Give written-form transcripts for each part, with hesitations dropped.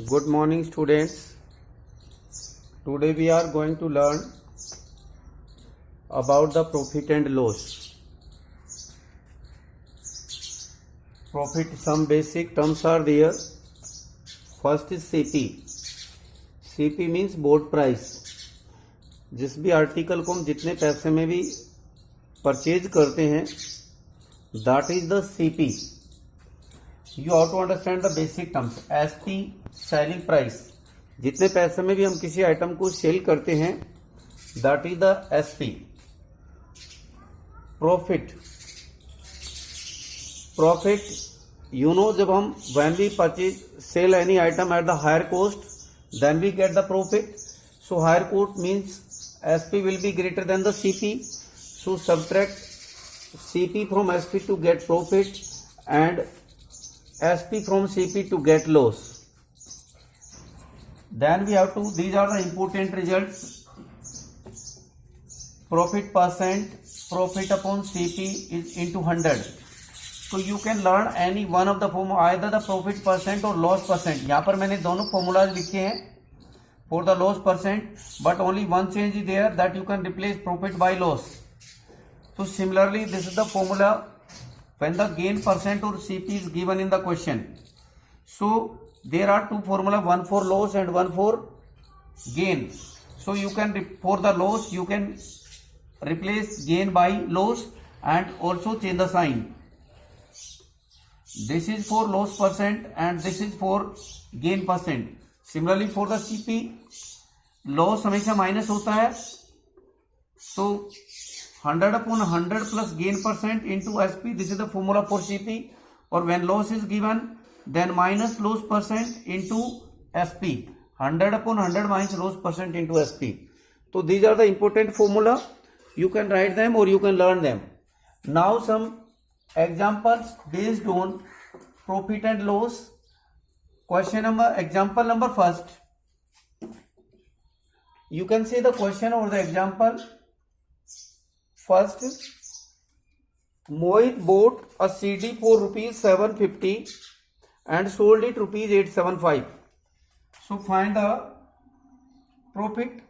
Good morning, students. Today we are going to learn about the profit and loss. Profit, some basic terms are there. First is CP. CP means board price. जिस भी article को हम जितने पैसे में भी purchase करते हैं, that is the CP. You have to understand the basic terms. SP, selling price. जितने पैसे में भी हम किसी आइटम को सेल करते हैं, that is the SP. Profit. Profit, you know, जब हम when we purchase sell any item at the higher cost, then we get the profit. So higher cost means SP will be greater than the CP. So subtract CP from SP to get profit and SP from CP to get loss. Then we have to, these are the important results. Profit percent, profit upon CP is into 100. So you can learn any one of the formula, either the profit percent or loss percent. यहाँ पर मैंने दोनों formulas लिखे हैं for the loss percent, but only one change is there, that you can replace profit by loss. So similarly, this is the formula when the gain percent or CP is given in the question. So there are two formula, one for loss and one for gain. So you can, for the loss, you can replace gain by loss and also change the sign. This is for loss percent and this is for gain percent. Similarly for the CP, loss हमेशा minus होता है, so 100 upon 100 plus gain percent into SP. This is the formula for CP. Or when loss is given, then minus loss percent into SP. 100 upon 100 minus loss percent into SP. So these are the important formula. You can write them or you can learn them. Now some examples based on profit and loss. Example number first. You can say the question or the example. First, Mohit bought a CD for rupees 750 and sold it rupees 875. So find the profit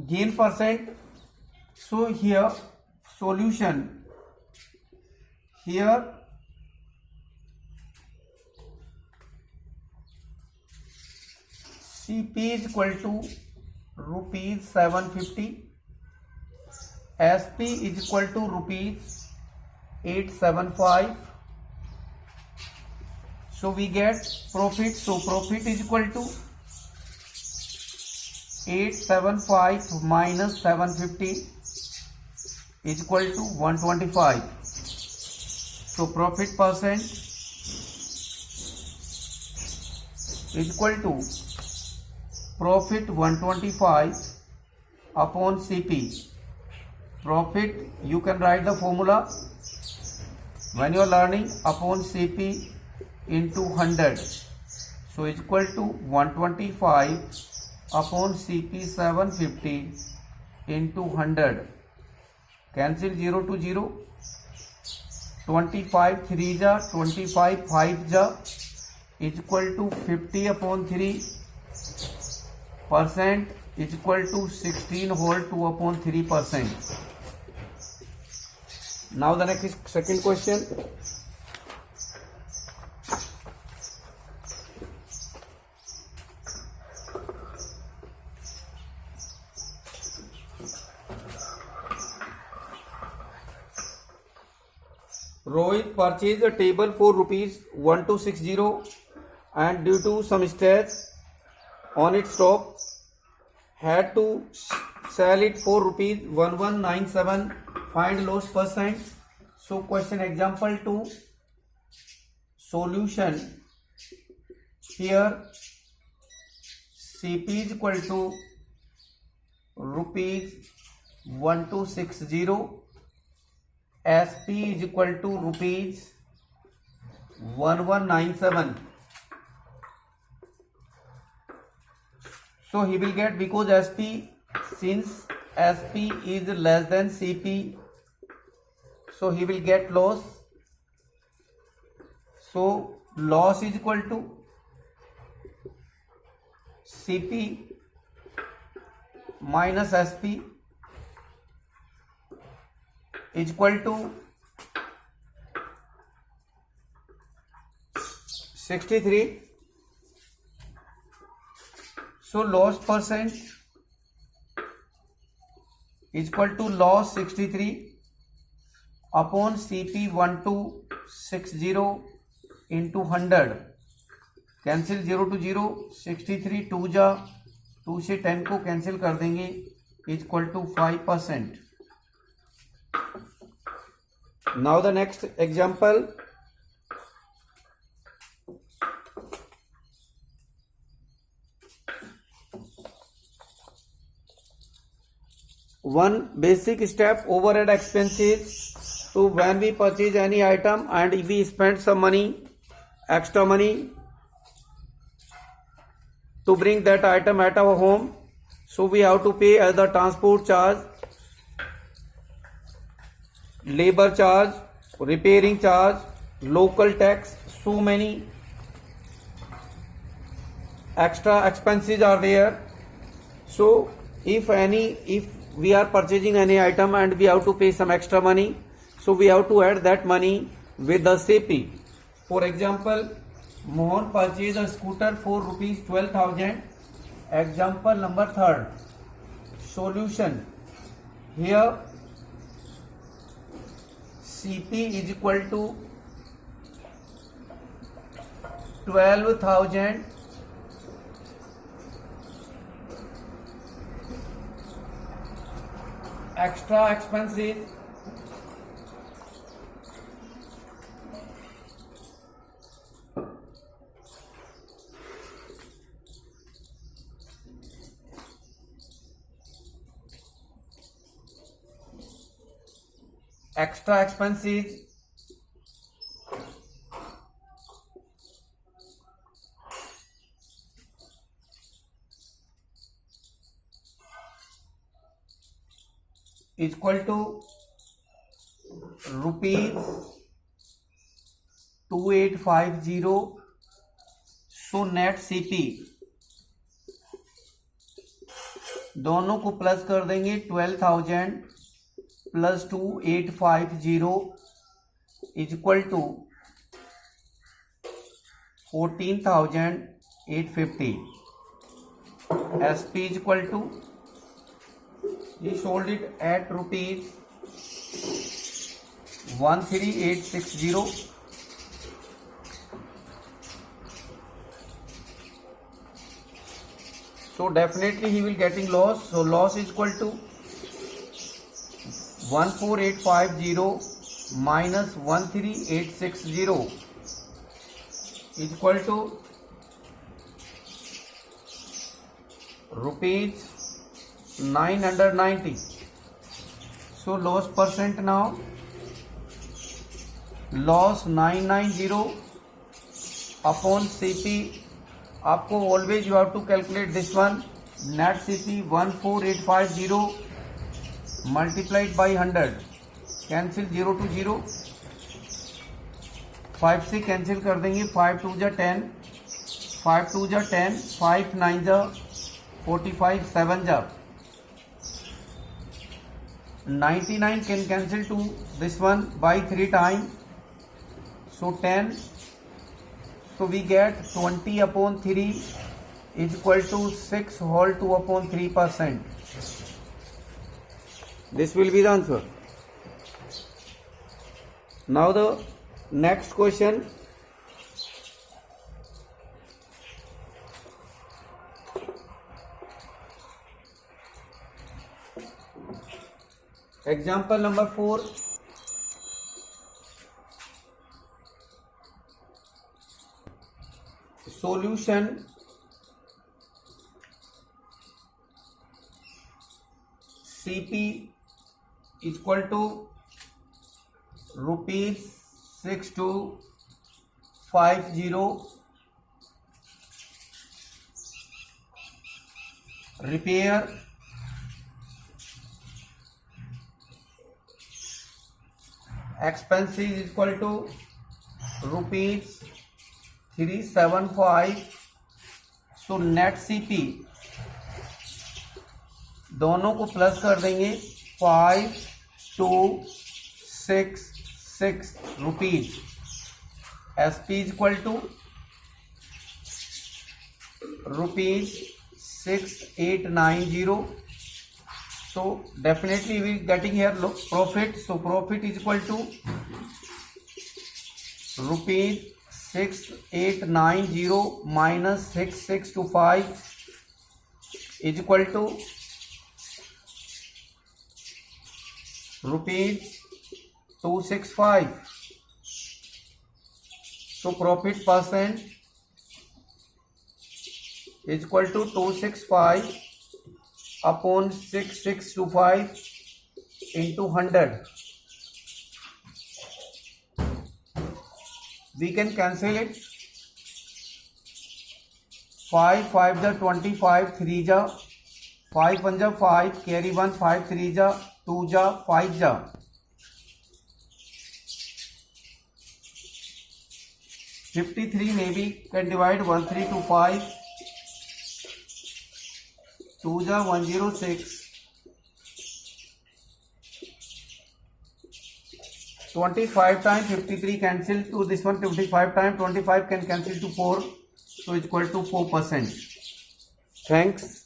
gain percent. So here solution, here CP is equal to rupees 750. SP is equal to rupees 875. So we get profit. So profit is equal to 875 minus 750 is equal to 125. So profit percent is equal to profit 125 upon CP. Profit, you can write the formula when you are learning, upon CP into 100. So it's equal to 125 upon CP 750 into 100. Cancel 0 to 0. 25 3 ja, 25 5 ja is equal to 50 upon 3. Percent is equal to 16 whole 2 upon 3%. Now the next second question. Rohit purchased a table for rupees 1260 and due to some stress on its top had to sell it for rupees 1197. Find loss percent. So question example 2. Solution. Here CP is equal to rupees 1260. SP is equal to rupees 1197. So he will get, because SP, since SP is less than CP, so he will get loss. So loss is equal to CP minus SP is equal to 63. So loss percent is equal to loss 63 upon CP 1260 into 100. Cancel 0 to 0, 63 2 जा 2 से 10 को cancel कर देंगे, is equal to 5%. Now the next example. One basic step, overhead expenses. So when we purchase any item and if we spend some money, extra money to bring that item at our home, so we have to pay as the transport charge, labor charge, repairing charge, local tax. So many extra expenses are there. So if we are purchasing any item and we have to pay some extra money, so we have to add that money with the CP. For example, Mohan purchased a scooter for rupees 12,000. Example number 3rd. Solution. Here CP is equal to 12,000 extra expenses is equal to rupees 2850. So net CP दोनों को plus कर देंगे. 12,000 plus 2850 is equal to 14,850. SP is equal to, he sold it at rupees 13,860. So definitely he will getting loss. So loss is equal to 14,850 minus 13,860 is equal to rupees 990. So loss percent now, loss 990 upon CP. आपको always you have to calculate this one. Net CP 14,850 multiplied by 100. Cancel 0 to 0, 5 से cancel कर देंगे. 5 2 जा 10, 5 2 जा 10, 5 9 जा 45, 7 जा 99 can cancel to this one by 3 times. So 10. So we get 20 upon 3 is equal to 6 whole 2 upon 3%. This will be the answer. Now the next question. Example number 4. Solution. CP is equal to rupees 6250. Repair expenses is equal to rupees 375. So net CP दोनों को plus कर देंगे 5266 rupees. SP is equal to ₹6890. So definitely we getting here profit. So profit is equal to ₹6890 minus 6625 is equal to ₹265. So profit percent is equal to 265 upon 6625 into 100. We can cancel it. 5 5 जा 25, 3 जा 5 1 जा 5, carry 1, 5 3 जा 2 जा 5 जा. 53 maybe can divide 1325. 2 जा 106. 25 times 53 cancel to this one. 25 times 25 can cancel to 4. So it's equal to 4%. Thanks.